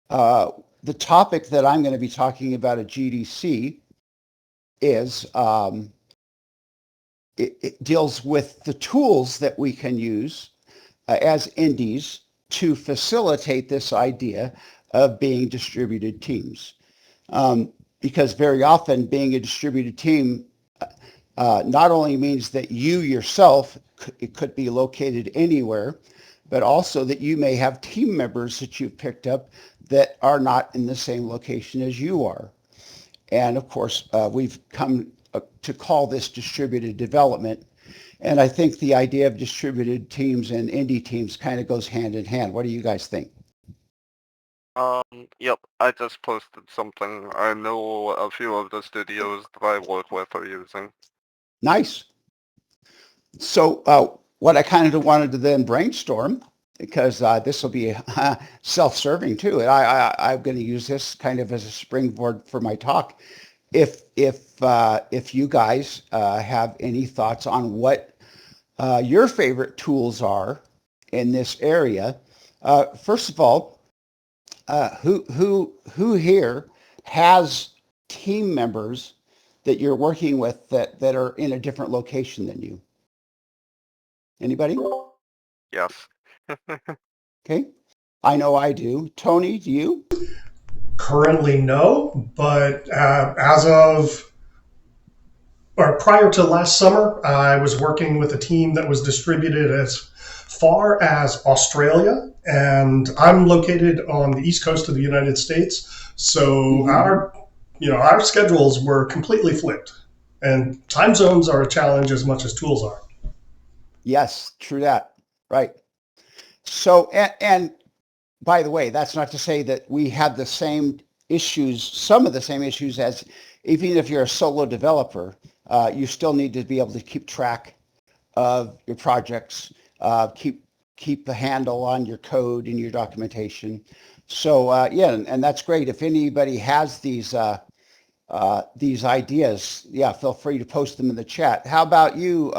Uh, the topic that I'm going to be talking about at GDC is it deals with the tools that we can use as indies to facilitate this idea of being distributed teams. Because very often being a distributed team not only means that you yourself, it could be located anywhere, but also that you may have team members that you've picked up that are not in the same location as you are. And of course, we've come to call this distributed development. And I think the idea of distributed teams and indie teams kind of goes hand in hand. What do you guys think? Yep, I just posted something. I know a few of the studios that I work with are using. Nice. So what I kind of wanted to then brainstorm, because this will be self-serving too, and I'm going to use this kind of as a springboard for my talk. If you guys have any thoughts on what your favorite tools are in this area, first of all, who here has team members that you're working with that are in a different location than you? Anybody? Yes. Okay. I know I do. Tony, do you? Currently, no, but as of or prior to last summer, I was working with a team that was distributed as far as Australia, and I'm located on the east coast of the United States. So Mm-hmm. our schedules were completely flipped, and time zones are a challenge as much as tools are. Yes, true that. Right. So, and by the way, that's not to say that we have the same issues, some of the same issues as even if you're a solo developer, you still need to be able to keep track of your projects, keep a handle on your code and your documentation. So yeah, and that's great. If anybody has these ideas, yeah, feel free to post them in the chat. How about you,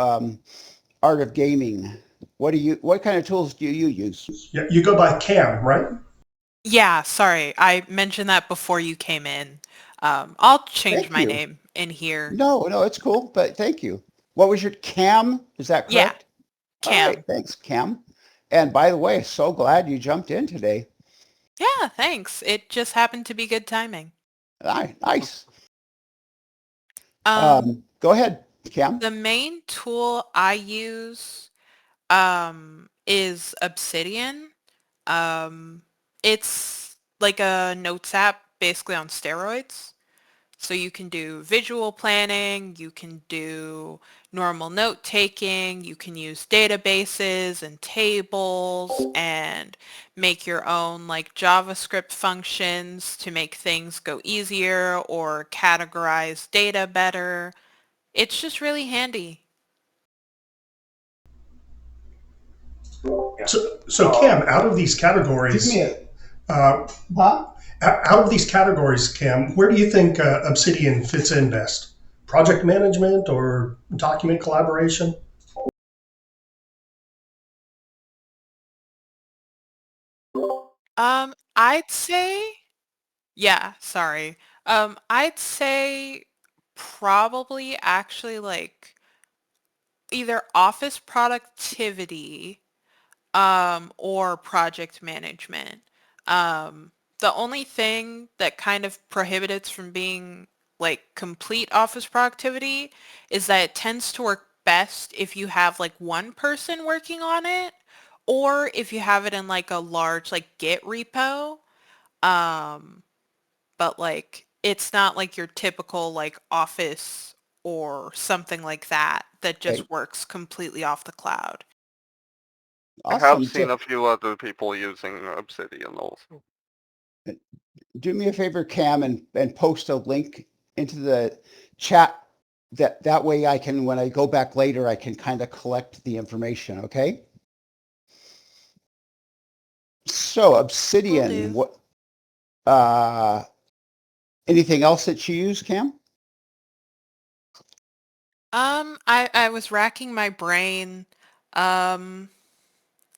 Art of Gaming? What kind of tools do you use? Yeah, you go by Cam, right? Yeah, sorry. I mentioned that before you came in. I'll change Thank my you. name in here. No, it's cool, but thank you. What was your Cam? Is that Yeah, correct? All right, Cam. thanks, Cam. And by the way, so glad you jumped in today. Yeah, thanks. It just happened to be good timing. Nice. Um, Go ahead, Cam. the main tool I use is Obsidian. Um, it's like a notes app basically on steroids. So you can do visual planning, you can do normal note taking, you can use databases and tables and make your own like JavaScript functions to make things go easier or categorize data better. It's just really handy. So Cam, out of these categories, uh, Huh? out of these categories, Cam, where do you think Obsidian fits in best? Project management or document collaboration? I'd say, yeah, sorry. I'd say probably actually like either office productivity or project management. The only thing that kind of prohibits from being like complete office productivity is that it tends to work best if you have like one person working on it or if you have it in like a large like Git repo. Um, but like it's not like your typical like office or something like that that Okay, just works completely off the cloud. I have awesome. seen a few other people using Obsidian also. Do me a favor, Cam, and post a link into the chat. That way I can, when I go back later, I can kind of collect the information. Okay. So Will Obsidian, do. what? Uh, anything else that you use, Cam? I was racking my brain. Um,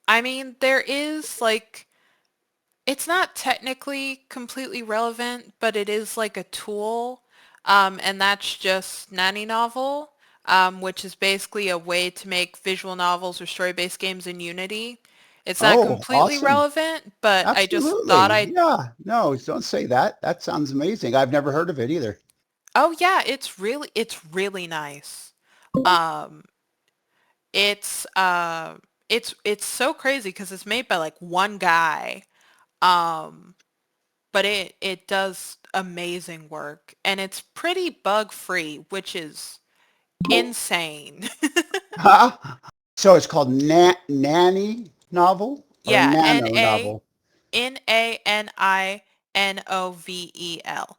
I mean, there is like It's not technically completely relevant, but it is like a tool, and that's just Nanny Novel, which is basically a way to make visual novels or story-based games in Unity. It's not Oh, completely awesome. relevant, but I just thought Absolutely. I'd... Yeah. No, don't say that. That sounds amazing. I've never heard of it either. Oh yeah, it's really nice. Um, it's uh, it's so crazy because it's made by like one guy. Um, but it does amazing work and it's pretty bug free, which is insane. Huh? So it's called Nanny Novel or Yeah, Nano Novel? Nanovel.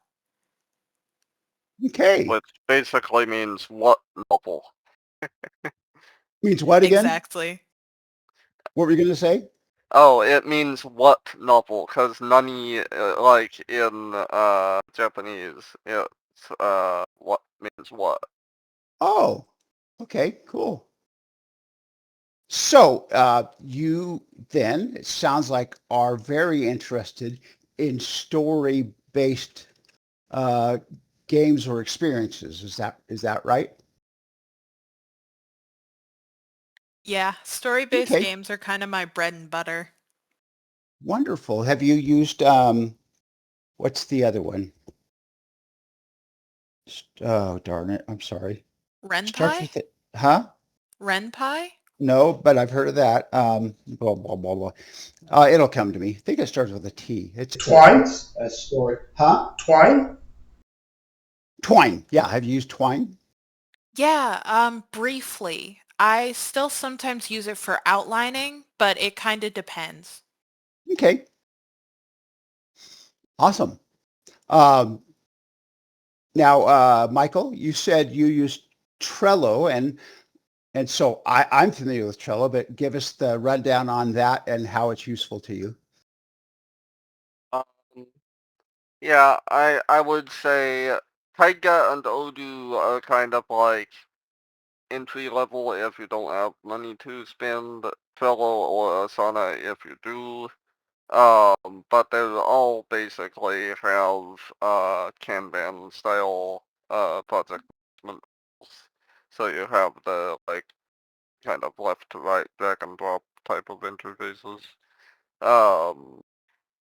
Okay. which basically means what novel? Means what again? Exactly. What were you going to say? Oh, it means what novel, because nani, like in Japanese, it's what means what. Oh, okay, cool. So you then, it sounds like, are very interested in story-based uh, games or experiences. Is that right? Yeah, story-based Okay, games are kind of my bread and butter. wonderful. Have you used what's the other one? Oh, darn it. I'm sorry. Starts Renpai? with it. Huh? Renpai? No, but I've heard of that. Blah, blah, blah, blah. It'll come to me. I think it starts with a T. Twine? A story. Huh? Twine? Twine. Yeah. Have you used Twine? Yeah, briefly. I still sometimes use it for outlining, but it kind of depends. Okay. Awesome. Um, now, Michael, you said you used Trello, and so I'm familiar with Trello, but give us the rundown on that and how it's useful to you. Um, yeah, I would say Taiga and Odoo are kind of like entry level if you don't have money to spend. Trello or Asana if you do. But they all basically have Kanban style project management tools. So you have the like kind of left to right drag and drop type of interfaces. Um,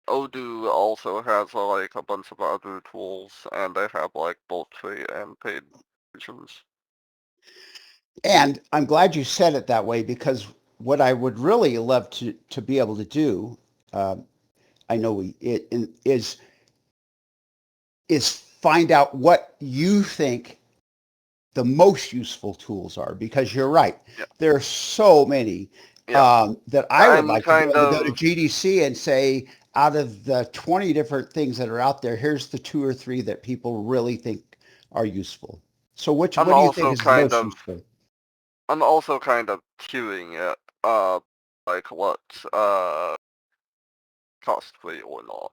Odoo also has like a bunch of other tools, and they have like both free and paid versions. And I'm glad you said it that way because what I would really love to be able to do, uh, I know is find out what you think the most useful tools are because you're right. Yeah, There are so many yeah. that I would I'm like to be kind able to go to of GDC and say, out of the 20 different things that are out there, here's the two or three that people really think are useful. So I'm what do you think also is the kind most of useful? I'm also kind of queuing it, like what cost free or not,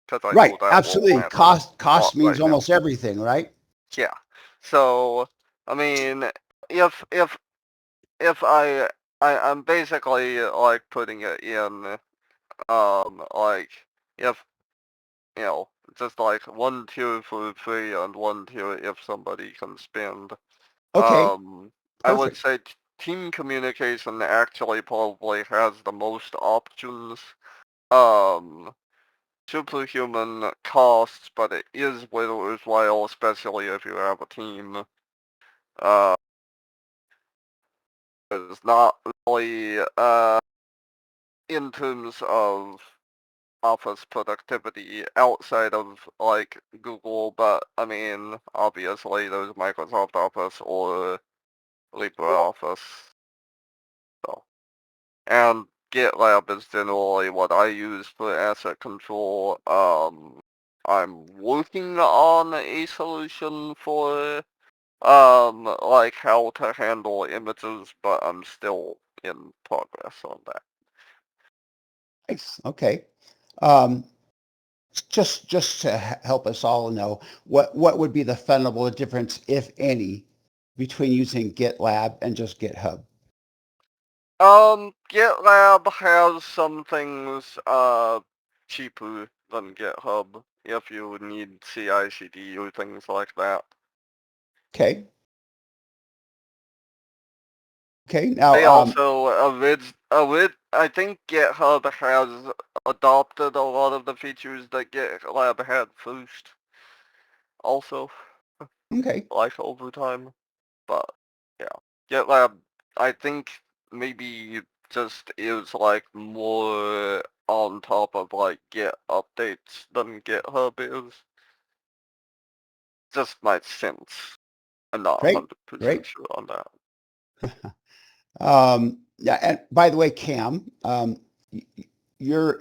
because I know Right, that will absolutely. matter a Cost lot means right now. almost everything, right? Yeah. So I mean, if I'm basically like putting it in like if just like one tier for free and one tier if somebody can spend. Okay, I would perfect. say team communication actually probably has the most options. Um, Superhuman costs, but it is worthwhile, especially if you have a team. Uh, it's not really, in terms of office productivity outside of, like, Google, but, I mean, obviously there's Microsoft Office or LibreOffice, so. And GitLab is generally what I use for asset control. I'm working on a solution for like how to handle images, but I'm still in progress on that. Nice. Okay. Um, just to help us all know, what would be the fundamental difference, if any, between using GitLab and just GitHub? GitLab has some things cheaper than GitHub if you need CI/CD or things like that. Okay. Okay. Now, They also I think GitHub has adopted a lot of the features that GitLab had first. Also, okay. like over time, but yeah, GitLab I think maybe just is like more on top of like Git updates than GitHub is. Just my sense. I'm not Great. 100% Great. sure on that. Yeah. And by the way, Cam, you're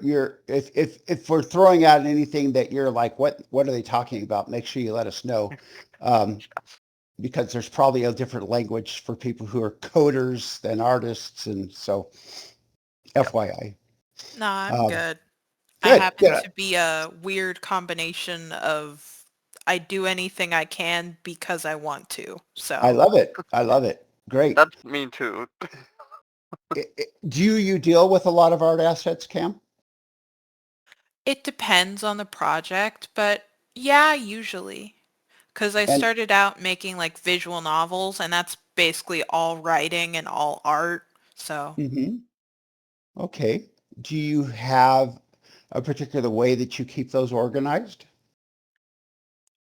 if we're throwing out anything that you're like, what are they talking about? Make sure you let us know. Um, because there's probably a different language for people who are coders than artists. And so FYI. No, I'm Um, good. I good. happen Good. to be a weird combination of I do anything I can because I want to. I So love it. I love it. Great. That's me too. Do you deal with a lot of art assets, Cam? it depends on the project, but yeah, usually. Because I And started out making like visual novels, and that's basically all writing and all art. So mhm. Okay. Do you have a particular way that you keep those organized?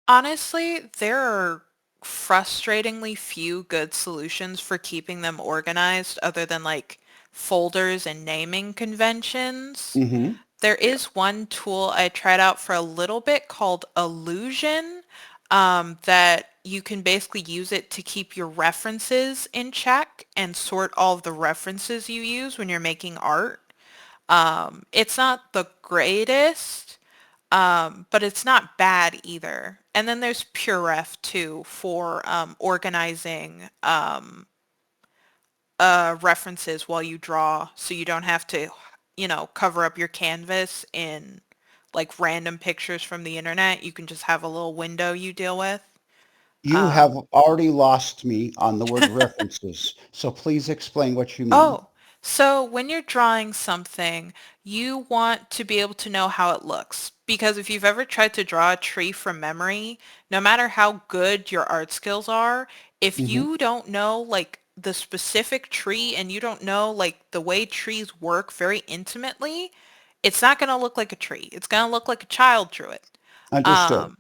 honestly, there are frustratingly few good solutions for keeping them organized other than like folders and naming conventions. Mm-hmm. There Yeah. is one tool I tried out for a little bit called Illusion, that you can basically use it to keep your references in check and sort all of the references you use when you're making art. It's not the greatest, but it's not bad either. And then there's PureRef too for organizing references while you draw, so you don't have to, cover up your canvas in like random pictures from the internet. You can just have a little window you deal with. You have Um, already lost me on the word references, so please explain what you mean. Oh, so when you're drawing something, you want to be able to know how it looks. Because if you've ever tried to draw a tree from memory, no matter how good your art skills are, if Mm-hmm. you don't know like the specific tree and you don't know like the way trees work very intimately, it's not going to look like a tree. It's going to look like a child drew it. Understood. Um,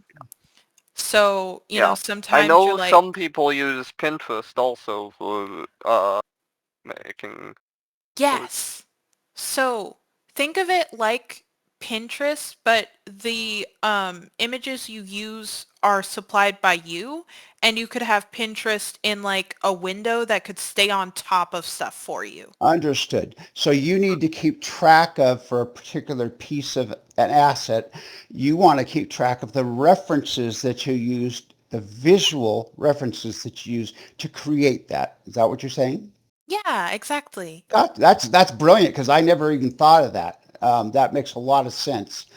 so, Yeah. I sometimes you're know like, some people use Pinterest also for making art. yes. So think of it like Pinterest, but the images you use are supplied by you, and you could have Pinterest in like a window that could stay on top of stuff for you. Understood. So you need to keep track of, for a particular piece of an asset, you want to keep track of the references that you used, the visual references that you use to create that. Is that what you're saying? Yeah, exactly. God, that's brilliant because I never even thought of that. That makes a lot of sense.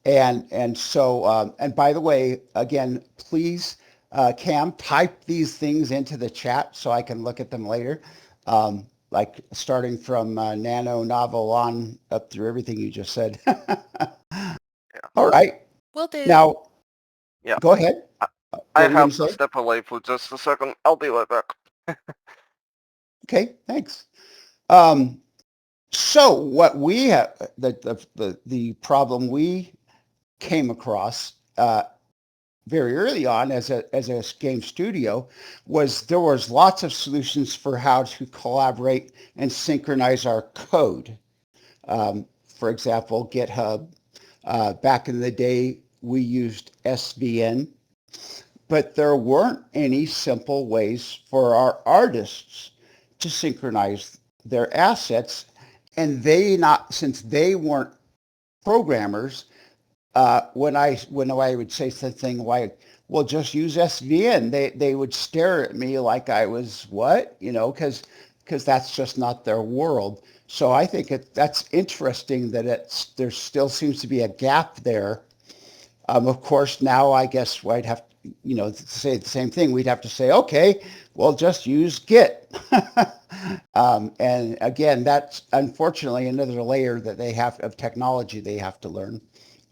And so and by the way, again, please, Cam, type these things into the chat so I can look at them later. Like starting from Nano Novel on up through everything you just said. Yeah. All right. Will do. Now, Yeah. go ahead. I, I What were you going have to to say? step away for just a second. I'll be right back. Okay, thanks. Um, so what we have, the problem we came across very early on as a game studio was there was lots of solutions for how to collaborate and synchronize our code. For example, GitHub. Back in the day, we used SVN, but there weren't any simple ways for our artists to synchronize their assets, and they not since they weren't programmers, when I would say something like, "Well, just use SVN," they would stare at me like I was what, because that's just not their world. So I think that's interesting that there still seems to be a gap there. Of course, now I guess I'd have to say the same thing. We'd have to say, okay, well, just use Git. And again, that's unfortunately another layer that they have of technology they have to learn.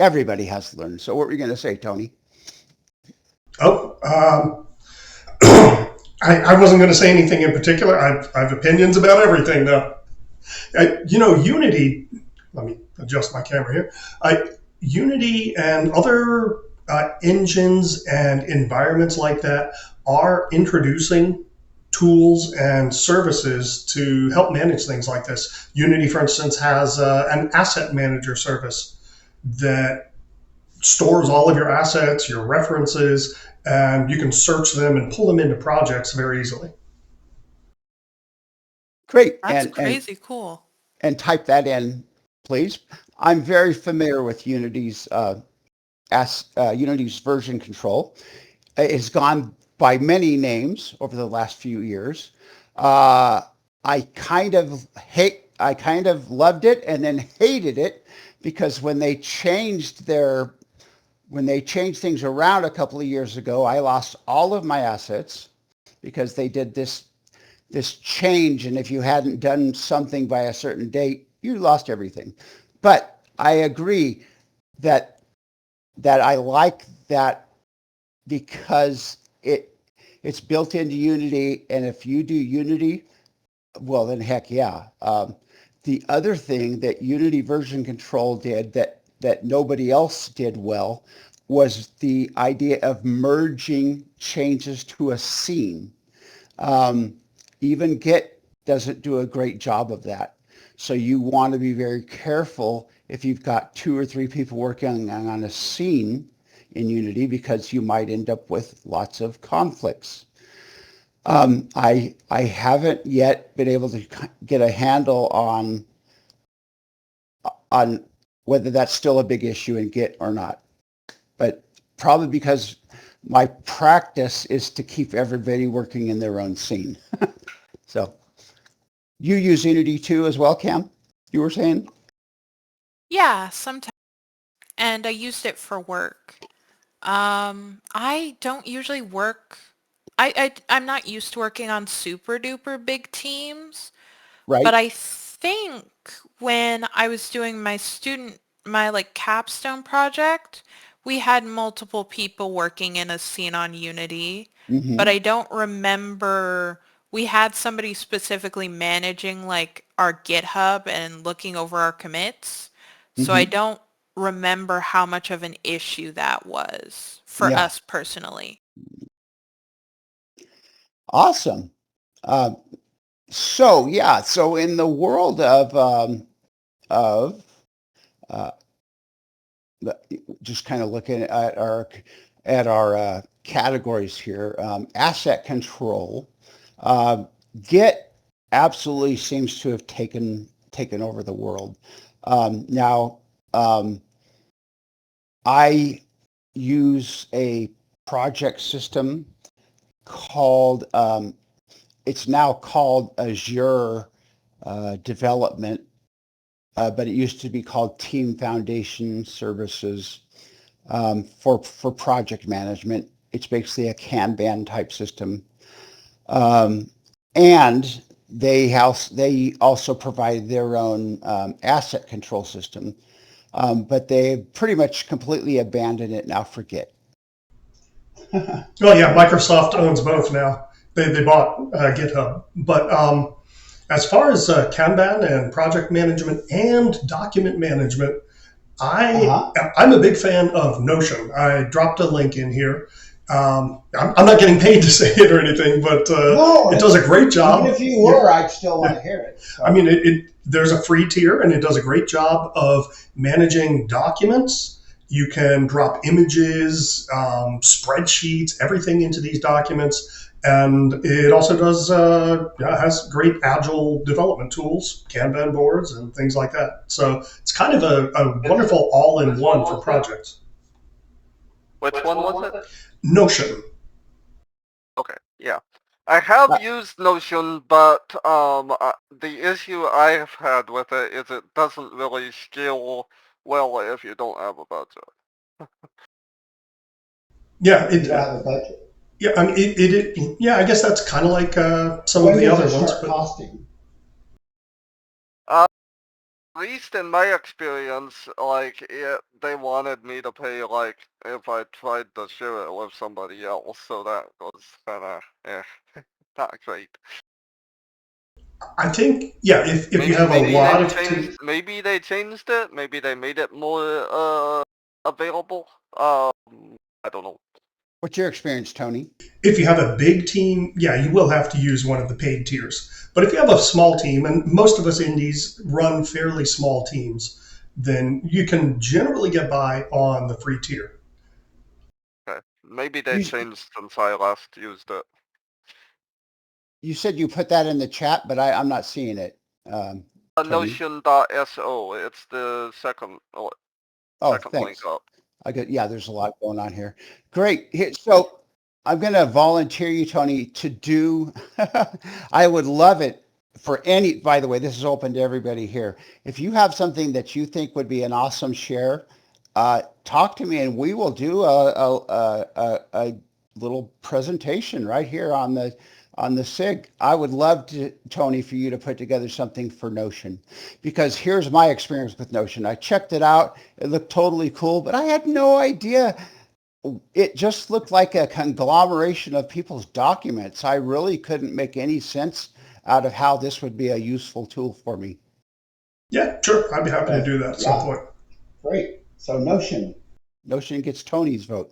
everybody has to learn. So what were you going to say, Tony? Oh, I wasn't going to say anything in particular. I have opinions about everything, though. Unity, let me adjust my camera here. Unity and other engines and environments like that are introducing tools and services to help manage things like this. Unity, for instance, has an asset manager service that stores all of your assets, your references, and you can search them and pull them into projects very easily. Great. That's crazy cool. And type that in, please. I'm very familiar with Unity's Unity's version control. It has gone by many names over the last few years. I kind of loved it and then hated it because when they changed things around a couple of years ago, I lost all of my assets because they did this change, and if you hadn't done something by a certain date, you lost everything. But I agree that I like that because it's built into Unity, and if you do Unity, well then heck yeah. The other thing that Unity version control did that nobody else did well was the idea of merging changes to a scene. Even Git doesn't do a great job of that. So you want to be very careful if you've got 2 or 3 people working on a scene in Unity because you might end up with lots of conflicts. I haven't yet been able to get a handle on whether that's still a big issue in Git or not. But probably because my practice is to keep everybody working in their own scene. So you use Unity too as well, Cam? You were saying? Yeah, sometimes. And I used it for work. I don't usually work. I'm not used to working on super duper big teams, Right? but I think when I was doing my like capstone project, we had multiple people working in a scene on Unity, but Mm-hmm. I don't remember we had somebody specifically managing like our GitHub and looking over our commits. So I Mm-hmm. don't remember how much of an issue that was for Yeah. us personally. Awesome. Uh, so in the world of uh, just kind of looking at our categories here, asset control, uh, Git absolutely seems to have taken over the world. Now, I use a project system called it's now called Azure Development, but it used to be called Team Foundation Services for project management. It's basically a Kanban type system, and they also provide their own asset control system, but they pretty much completely abandoned it now for Git. Oh yeah, Microsoft owns both now. They bought GitHub, but as far as Kanban and project management and document management, I'm a big fan of Notion. I dropped a link in here. I'm not getting paid to say it or anything, but No, it does a great job. even if you were, I'd still want to hear it. So. I mean, there's a free tier, and it does a great job of managing documents. You can drop images, spreadsheets, everything into these documents. And it also has great agile development tools, Kanban boards, and things like that. So it's kind of a wonderful all-in-one for projects. Which one was it? Notion. Okay, yeah. I have used Notion, but the issue I've had with it is it doesn't really scale well if you don't have a budget. Yeah, You don't have a budget. yeah. I mean, yeah. I guess that's kind of like some of the other ones. Costing? least in my experience, like, they wanted me to pay, like, if I tried to share it with somebody else, so that was kinda, not great. I think, yeah, if you Maybe, have a maybe lot they of changed, maybe they changed it, maybe they made it more, available, I don't know. What's your experience, Tony? if you have a big team, yeah, you will have to use one of the paid tiers. But if you have a small team, and most of us indies run fairly small teams, then you can generally get by on the free tier. Okay, maybe they You, changed since I last used it. you said you put that in the chat, but I'm not seeing it, Tony. Notion.so, it's the second Oh, second link thanks. up. Yeah, there's a lot going on here. Great. So I'm going to volunteer you, Tony, to do, I would love it for any, by the way, this is open to everybody here. If you have something that you think would be an awesome share, talk to me and we will do a little presentation right here on the SIG. I would love to, Tony, for you to put together something for Notion, because here's my experience with Notion. I checked it out. It looked totally cool, but I had no idea. It just looked like a conglomeration of people's documents. I really couldn't make any sense out of how this would be a useful tool for me. Yeah, sure. I'd be happy to do that at some point. Great. So Notion gets Tony's vote.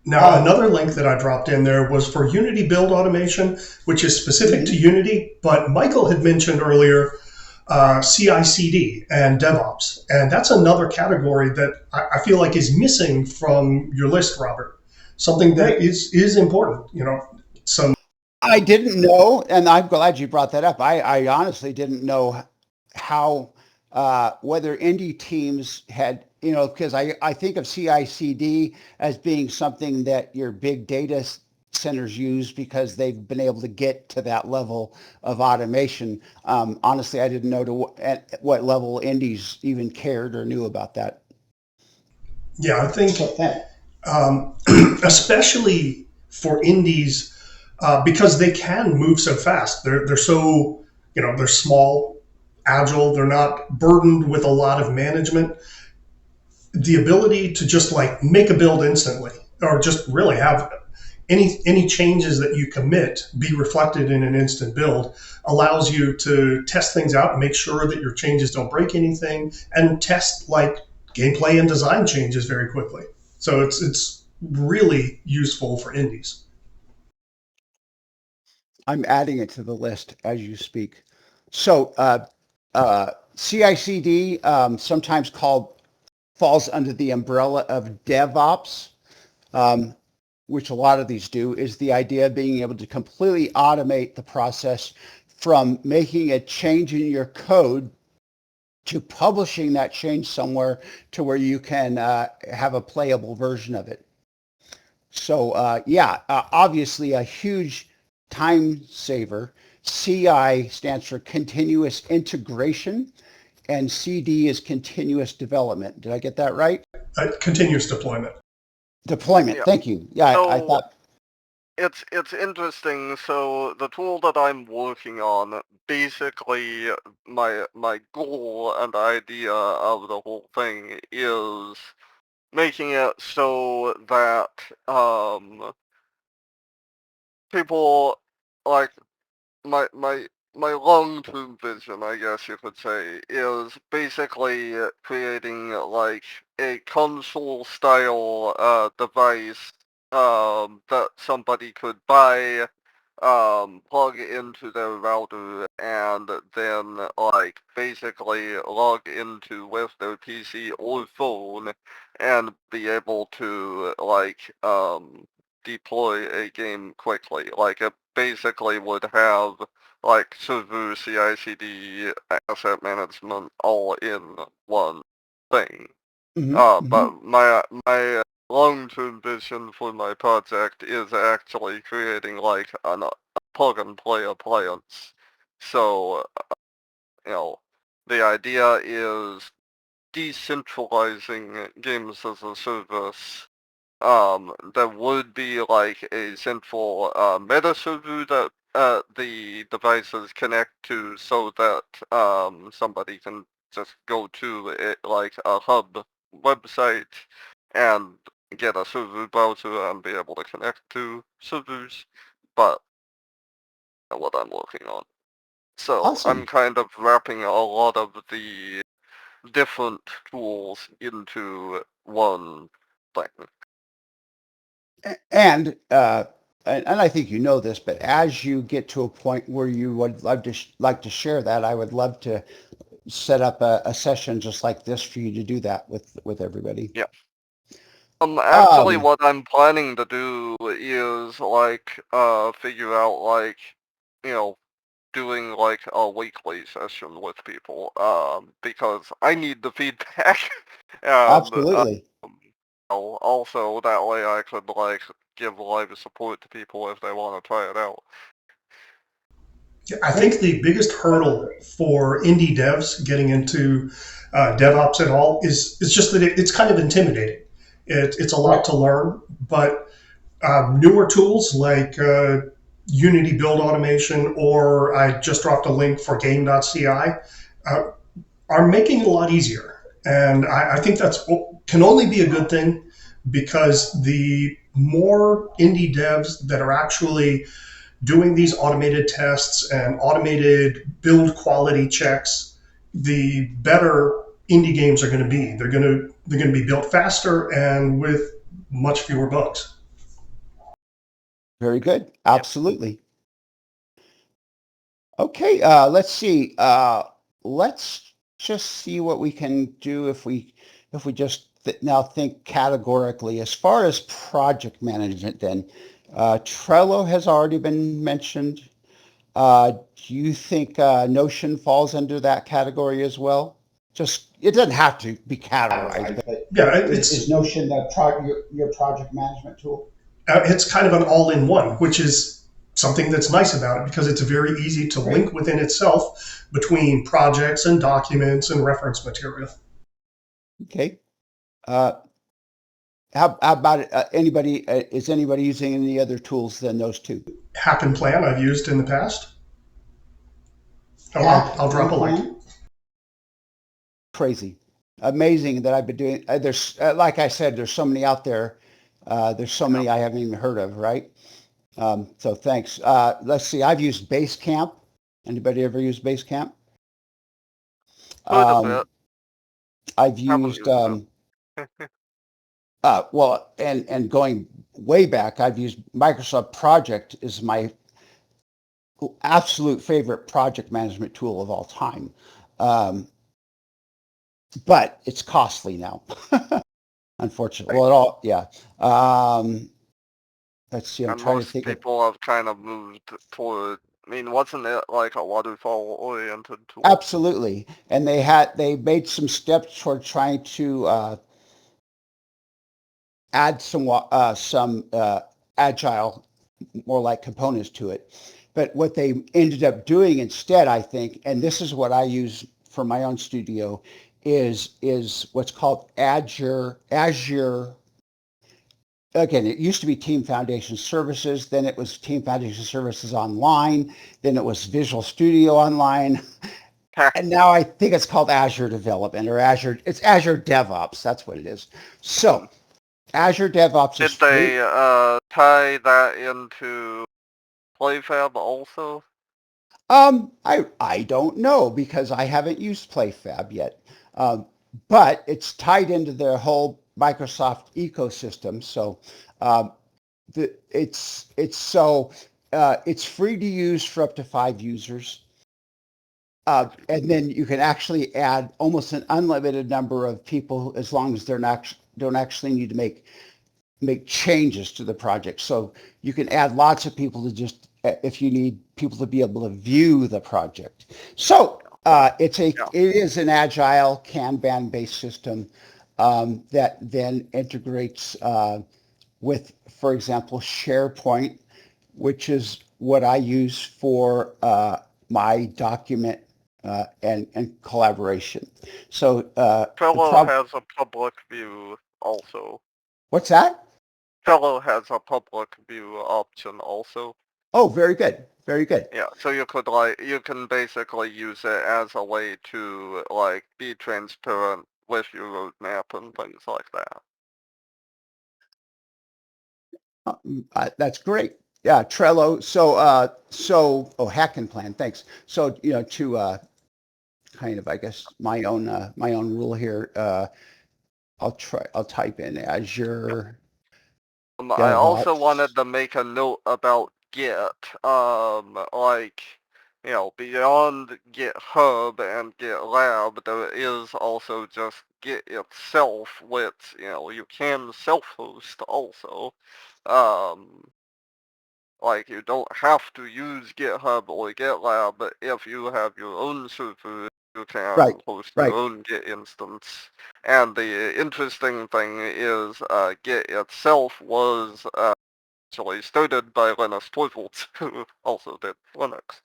Now, another link that I dropped in there was for Unity build automation, which is specific to Unity, but Michael had mentioned earlier CI/CD and DevOps, and that's another category that I feel like is missing from your list, Robert. Something that is important, some. I didn't know, and I'm glad you brought that up. I honestly didn't know how whether indie teams had, because I think of CI/CD as being something that your big data centers use because they've been able to get to that level of automation. Honestly, I didn't know at what level indies even cared or knew about that. Yeah, I think especially for indies, because they can move so fast. They're so, they're small, agile. They're not burdened with a lot of management. The ability to just like make a build instantly, or just really have any changes that you commit be reflected in an instant build, allows you to test things out and make sure that your changes don't break anything, and test like gameplay and design changes very quickly. So it's really useful for indies. I'm adding it to the list as you speak. So CI/CD, sometimes falls under the umbrella of DevOps, which a lot of these do, is the idea of being able to completely automate the process from making a change in your code to publishing that change somewhere to where you can have a playable version of it. So obviously a huge time saver. CI stands for continuous integration, and CD is continuous development. Did I get that right? Continuous deployment. Deployment. Yeah. Thank you. Yeah, So, I thought. It's interesting. So the tool that I'm working on, basically my goal and idea of the whole thing is making it so that people, like, my long-term vision, I guess you could say, is basically creating like a console-style device that somebody could buy, plug into their router, and then like basically log into with their PC or phone and be able to like deploy a game quickly. Like it basically would have like server CI/CD asset management all in one thing. But my long-term vision for my project is actually creating like a plug-and-play appliance. So, the idea is decentralizing games as a service. There would be like a central meta server that the devices connect to so that somebody can just go to it like a hub website and get a server browser and be able to connect to servers, but that's what I'm working on. So I'm Awesome. kind of wrapping a lot of the different tools into one thing. And I think you know this, but as you get to a point where you would love to like to share that, I would love to set up a session just like this for you to do that with everybody. Yeah. Actually, Um, what I'm planning to do is like figure out like, you know, doing like a weekly session with people, because I need the feedback, and Absolutely. also that way I could like give live support to people if they want to try it out. I think the biggest hurdle for indie devs getting into DevOps at all is just that it's kind of intimidating. It's a lot to learn, but newer tools like Unity Build Automation, or I just dropped a link for Game.ci, are making it a lot easier. And I think that's can only be a good thing, because the more indie devs that are actually doing these automated tests and automated build quality checks, the better indie games are going to be. They're going to be built faster and with much fewer bugs. Very good. Absolutely. Okay, let's see. Let's just see what we can do if we just now think categorically. As far as project management, then Trello has already been mentioned. Do you think Notion falls under that category as well? Just it doesn't have to be categorized, but Yeah, is Notion your project management tool? it's kind of an all-in-one, which is something that's nice about it, because it's very easy to link within itself between projects and documents and reference material. Okay. How about anybody? Is anybody using any other tools than those two? Hack and Plan I've used in the past. I'll drop a link. Crazy, amazing that I've been doing. There's like I said, there's so many out there. There's so many I haven't even heard of, right? So thanks. Let's see. I've used Basecamp. Anybody ever used Basecamp? Heard of it, I've haven't used used it. well, and going way back, I've used Microsoft Project is my absolute favorite project management tool of all time. But it's costly now, unfortunately. Well, it all, yeah. Let's see, I'm And trying to most think of, people have kind of moved toward, I mean, wasn't it like a waterfall-oriented tool? absolutely. And they made some steps toward trying to add some agile, more like components to it. But what they ended up doing instead, I think, and this is what I use for my own studio, is what's called Azure. Again, it used to be Team Foundation Services, then it was Team Foundation Services Online, then it was Visual Studio Online, and now I think it's called Azure Development or it's Azure DevOps. That's what it is. So Azure DevOps Did is free. they tie that into PlayFab also? I don't know because I haven't used PlayFab yet, but it's tied into their whole Microsoft ecosystem. So it's free to use for up to 5 users, and then you can actually add almost an unlimited number of people as long as don't actually need to make changes to the project. So you can add lots of people to just if you need people to be able to view the project. So it is an agile Kanban based system that then integrates with, for example, SharePoint, which is what I use for my document and collaboration. So Trello has a public view also. what's that? Trello has a public view option also. Oh, very good. Very good. Yeah, so you can basically use it as a way to be transparent with your roadmap and things like that. That's great. Yeah, Trello. Oh, Hack and Plan. Thanks. So, to kind of, I guess, my own rule here. I'll type in Azure I also DevOps. wanted to make a note about Git. Beyond GitHub and GitLab, there is also just Git itself, which, you can self-host also. Um, you don't have to use GitHub or GitLab, but if you have your own server, you Right, can host your right. own Git instance. And the interesting thing is, Git itself was actually started by Linus Torvalds, who also did Linux.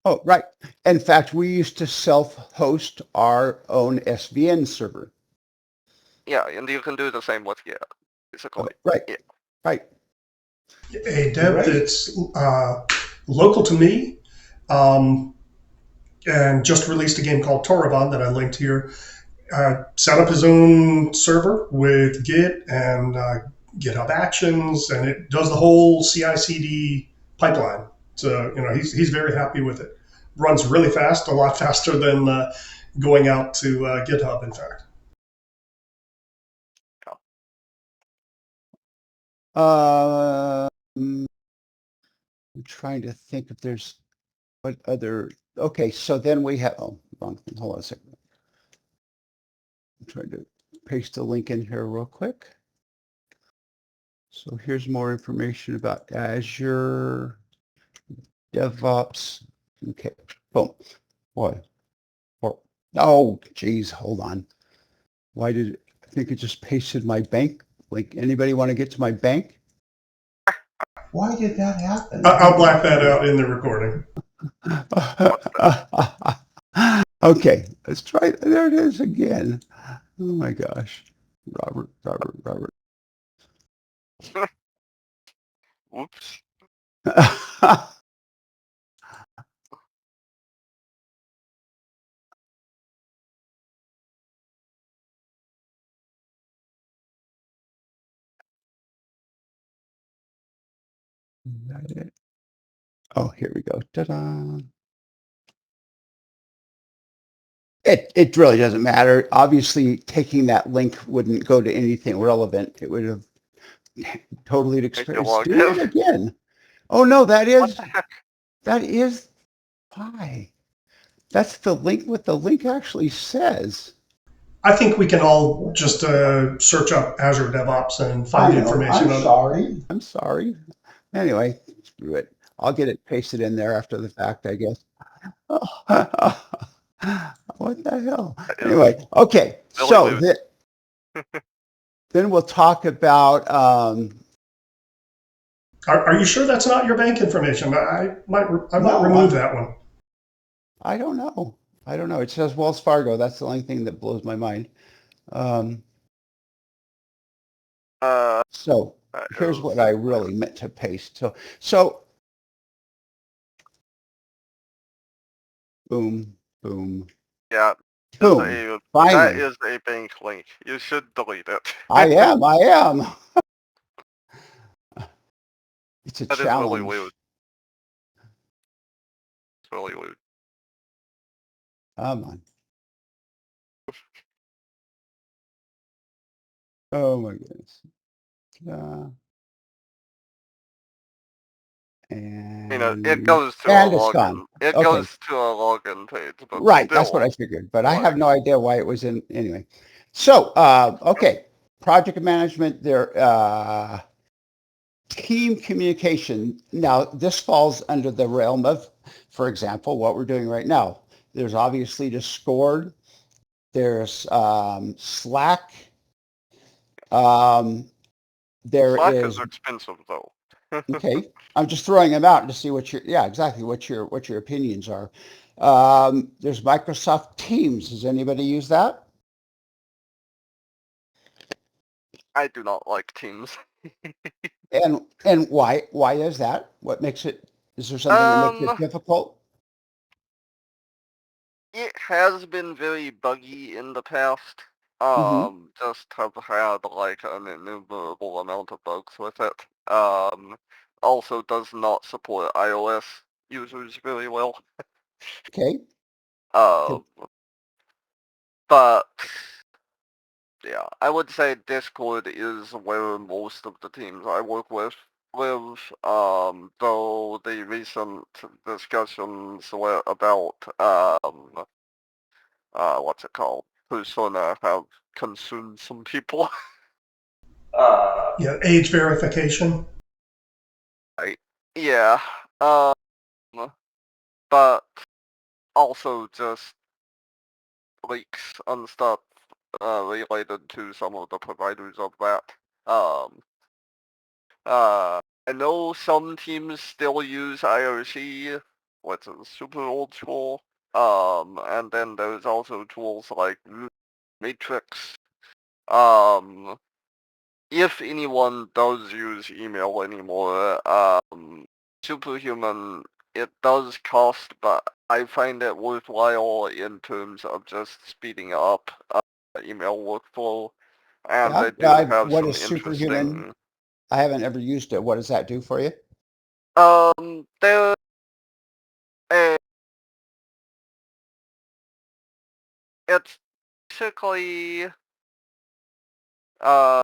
Oh, right. In fact, we used to self-host our own SVN server. Yeah, and you can do the same with Git, basically. Right, Yeah. right. A dev Right. that's local to me and just released a game called Toravan that I linked here. Set up his own server with Git and GitHub Actions, and it does the whole CI/CD pipeline. So he's very happy with it. Runs really fast, a lot faster than going out to GitHub. In fact, I'm trying to think if there's what other. Okay, so then we have. Oh, wrong thing. Hold on a second. I'm trying to paste a link in here real quick. So here's more information about Azure DevOps. Okay, boom. Boy. Oh, geez, hold on. Why did I think it just pasted my bank link? Anybody want to get to my bank? Why did that happen? I'll black that out in the recording. Okay, let's try. There it is again. Oh my gosh. Robert. Oops. Is that it? Oh, here we go. Ta-da. It really doesn't matter. Obviously, taking that link wouldn't go to anything relevant. It would have totally Make you experienced log doing in. it again. Oh no, What the heck? that is why. That's the link. What the link actually says. I think we can all just search up Azure DevOps and find information on it. I'm sorry. Anyway, screw it. I'll get it pasted in there after the fact, I guess. What the hell? Anyway, okay. Really So weird. then we'll talk about. Are you sure that's not your bank information? I might No, remove that one. I don't know. It says Wells Fargo. That's the only thing that blows my mind. So here's what I really meant to paste. So boom, boom, Yeah, boom. that Finally, is a bank link. You should delete it. I am. It's a That is really challenge. weird. It's really weird. Come on. Oh my goodness. And It goes to a and it's login. gone. It Okay. goes to a login page, but Right, still, that's what I figured, but I have no idea why it was in anyway. So, okay, project management, there, team communication. Now, this falls under the realm of, for example, what we're doing right now. There's obviously Discord, there's Slack. There Slack is is expensive though. okay. I'm just throwing them out to see what your exactly what your opinions are. There's Microsoft Teams. Does anybody use that? I do not like Teams. And why is that? What makes it? Is there something that makes it difficult? It has been very buggy in the past. Mm-hmm. Just have had like an innumerable amount of bugs with it. Also does not support iOS users very well. Okay. Um, but yeah, I would say Discord is where most of the teams I work with live. Though the recent discussions about what's it called? Persona have consumed some people. Yeah, age verification. Right. Yeah. Um, but also just leaks and stuff related to some of the providers of that. Um, I know some teams still use IRC, which is super old school. And then there's also tools like Matrix. Um, if anyone does use email anymore, Superhuman, it does cost, but I find it worthwhile in terms of just speeding up email workflow. And Yeah. they do have What some is Superhuman? interesting. I haven't ever used it. What does that do for you? There, uh, it's basically, uh,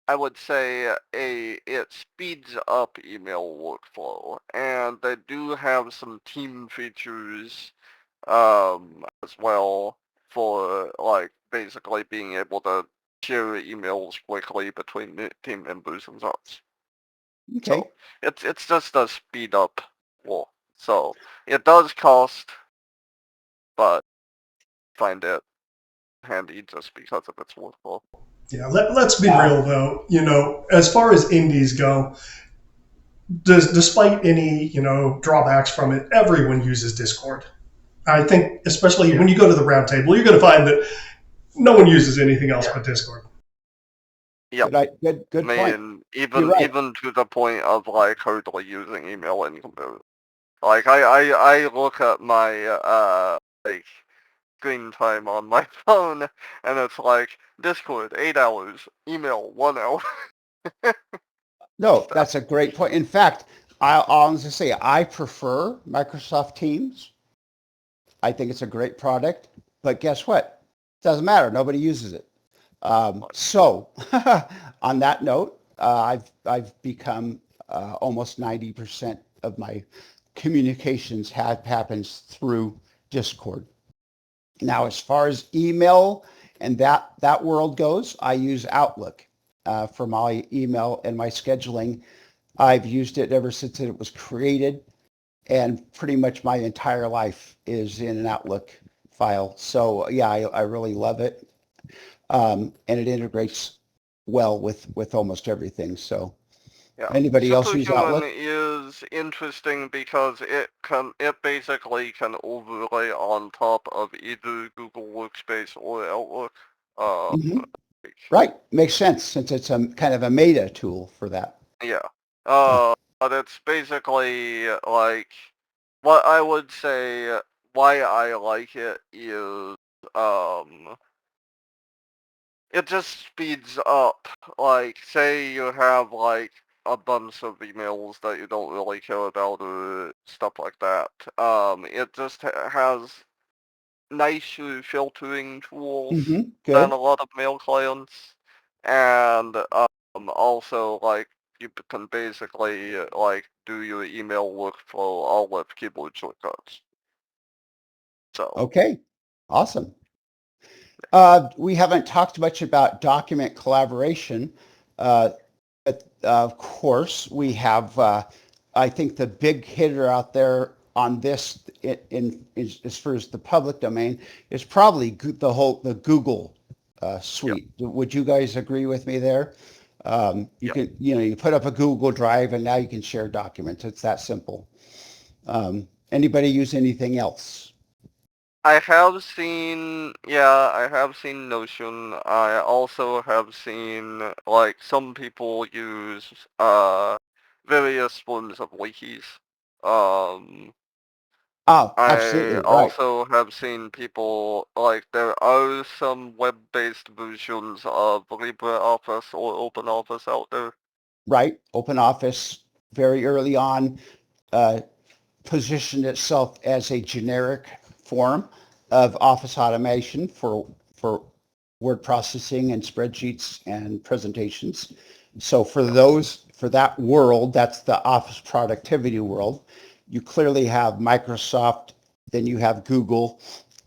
I would say it speeds up email workflow, and they do have some team features as well for like basically being able to share emails quickly between the team members and such. Okay. So it's just a speed up wall. So it does cost, but find it handy just because of its workflow. Yeah, let's be real though. As far as indies go, despite any drawbacks from it, everyone uses Discord. I think, especially Yeah. when you go to the round table, you're going to find that no one uses anything else but Discord. Yep. Good I point. mean, You're even right. even to the point of like hardly using email in comparison. Like I look at my like screen time on my phone and it's like Discord 8 hours, email 1 hour. No, that's a great point. In fact, I'll honestly say I prefer Microsoft Teams. I think it's a great product, but guess what? Doesn't matter. Nobody uses it. So, on that note, I've become almost 90% of my communications happens through Discord. Now, as far as email and that world goes, I use Outlook for my email and my scheduling. I've used it ever since it was created, and pretty much my entire life is in an Outlook file. So yeah, I really love it, and it integrates well with almost everything. So Yeah. anybody else use Superhuman Outlook? is interesting because it basically can overlay on top of either Google Workspace or Outlook. Hmm. Like, Right, makes sense since it's a kind of a meta tool for that. yeah. Uh, But it's basically like what I would say why I like it is it just speeds up. Like say you have like a bunch of emails that you don't really care about or stuff like that. It just has nicer filtering tools than Good. a lot of mail clients, and also like you can basically like do your email workflow all with keyboard shortcuts. So Okay. Awesome. We haven't talked much about document collaboration. Uh, but of course, we have, I think the big hitter out there on this as far as the public domain is probably the Google yep, suite. Would you guys agree with me there? You yep. can, you put up a Google Drive and now you can share documents. It's that simple. Anybody use anything else? I have seen, yeah, I have seen Notion. I also have seen, like, some people use, various forms of wikis. Um, Oh, I absolutely, right, also have seen people, like, there are some web-based versions of LibreOffice or OpenOffice out there. right. Open Office very early on uh, positioned itself as a generic form of office automation for word processing and spreadsheets and presentations. So for that world, that's the office productivity world. You clearly have Microsoft, then you have Google,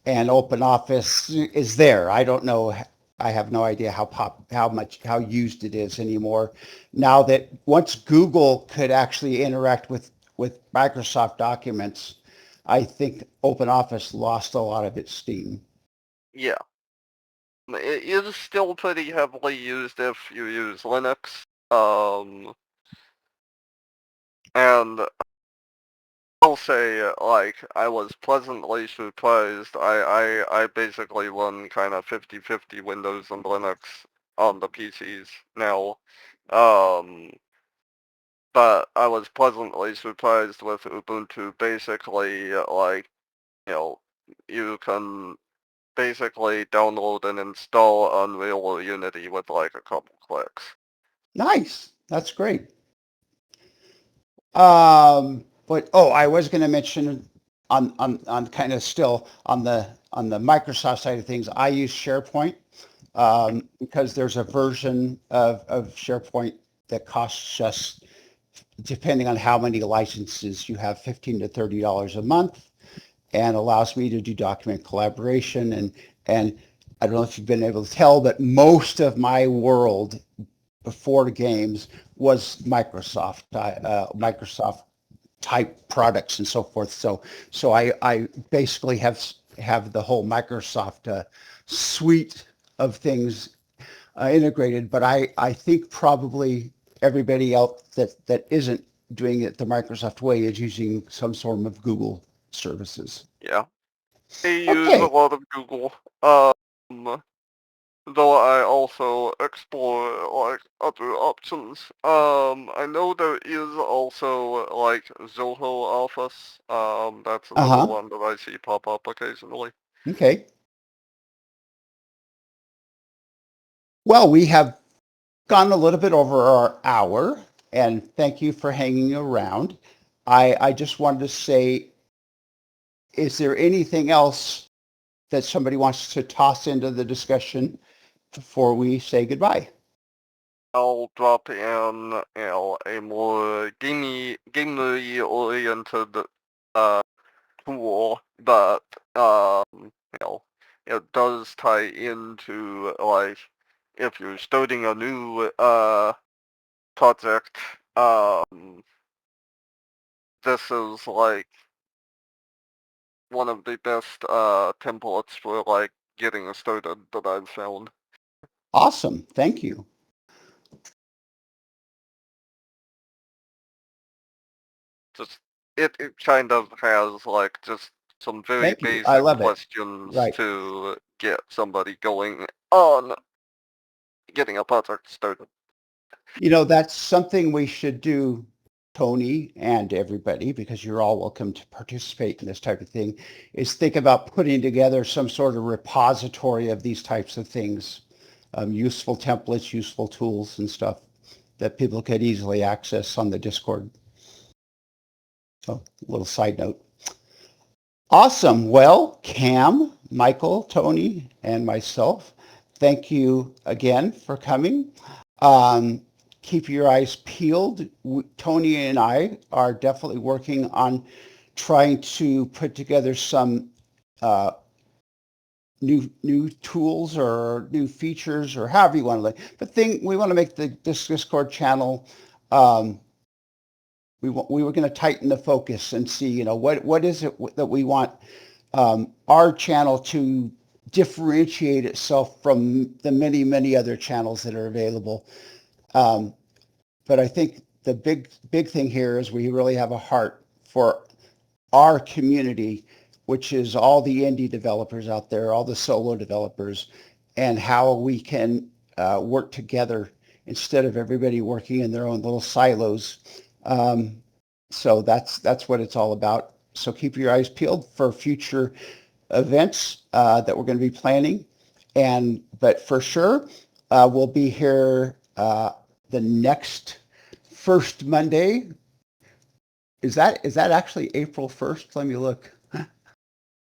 and Open Office is there. I don't know. I have no idea how used it is anymore. Now that once Google could actually interact with Microsoft documents, I think Open Office lost a lot of its steam. Yeah. It is still pretty heavily used if you use Linux. And I'll say, like, I was pleasantly surprised. I basically run kind of 50-50 Windows and Linux on the PCs now. Um, but I was pleasantly surprised with Ubuntu. Basically, like, you know, you can basically download and install Unreal or Unity with, like, a couple clicks. Nice. That's great. But I was going to mention on kind of still on the Microsoft side of things, I use SharePoint because there's a version of SharePoint that costs just, depending on how many licenses you have, $15 to $30 a month, and allows me to do document collaboration. And I don't know if you've been able to tell, but most of my world before the games was Microsoft type products and so forth. So I basically have the whole Microsoft suite of things integrated. But I think probably everybody else that isn't doing it the Microsoft way is using some sort of Google services. Yeah. I use a Okay. lot of Google. Um, though I also explore, like, other options. I know there is also, like, Zoho Office. That's another Uh-huh. one that I see pop up occasionally. Okay. Well, we have gone a little bit over our hour, and thank you for hanging around. I just wanted to say, is there anything else that somebody wants to toss into the discussion before we say goodbye? I'll drop in, a more gamery oriented tool that, you know, it does tie into, like, if you're starting a new project, this is, like, one of the best templates for, like, getting started that I've found. Awesome. Thank you. Just it kind of has, like, just some very Thank you. I basic love it. questions Right. to get somebody going on getting a project started. That's something we should do, Tony, and everybody, because you're all welcome to participate in this type of thing, is think about putting together some sort of repository of these types of things, useful templates, useful tools and stuff that people could easily access on the Discord. So, a little side note. Awesome. Well, Cam, Michael, Tony, and myself, thank you again for coming. Um, keep your eyes peeled. Tony and I are definitely working on trying to put together some uh, new tools or new features or however you want to look. But we want to make this Discord channel. Um, we were going to tighten the focus and see, what is it that we want our channel to differentiate itself from the many, many other channels that are available. But I think the big thing here is we really have a heart for our community, which is all the indie developers out there, all the solo developers, and how we can work together instead of everybody working in their own little silos. So that's what it's all about. So keep your eyes peeled for future events that we're going to be planning. But for sure, we'll be here the next first Monday. Is that actually April 1st? Let me look.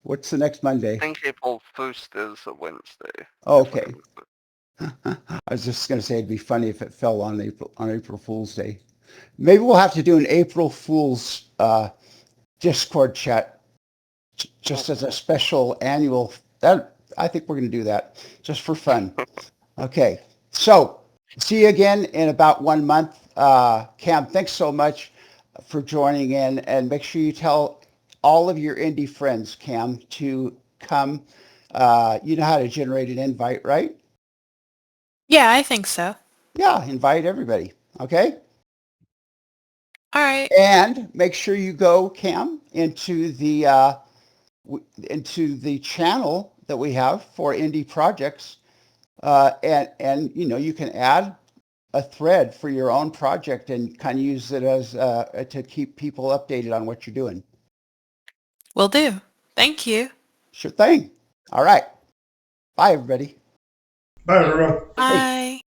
What's the next Monday? I think April 1st is a Wednesday. Okay. I was just going to say it'd be funny if it fell on April Fool's Day. Maybe we'll have to do an April Fool's Discord chat just as a special annual. That I think we're going to do that just for fun. Okay. So see you again in about 1 month. Cam, thanks so much for joining in, and make sure you tell all of your indie friends, Cam, to come. You know how to generate an invite, right? Yeah, I think so. Yeah, invite everybody. Okay. All right. And make sure you go, Cam, into the channel that we have for indie projects, and you can add a thread for your own project and kind of use it as to keep people updated on what you're doing. Will do. Thank you. Sure thing. All right. Bye, everybody. Bye, everyone. Bye.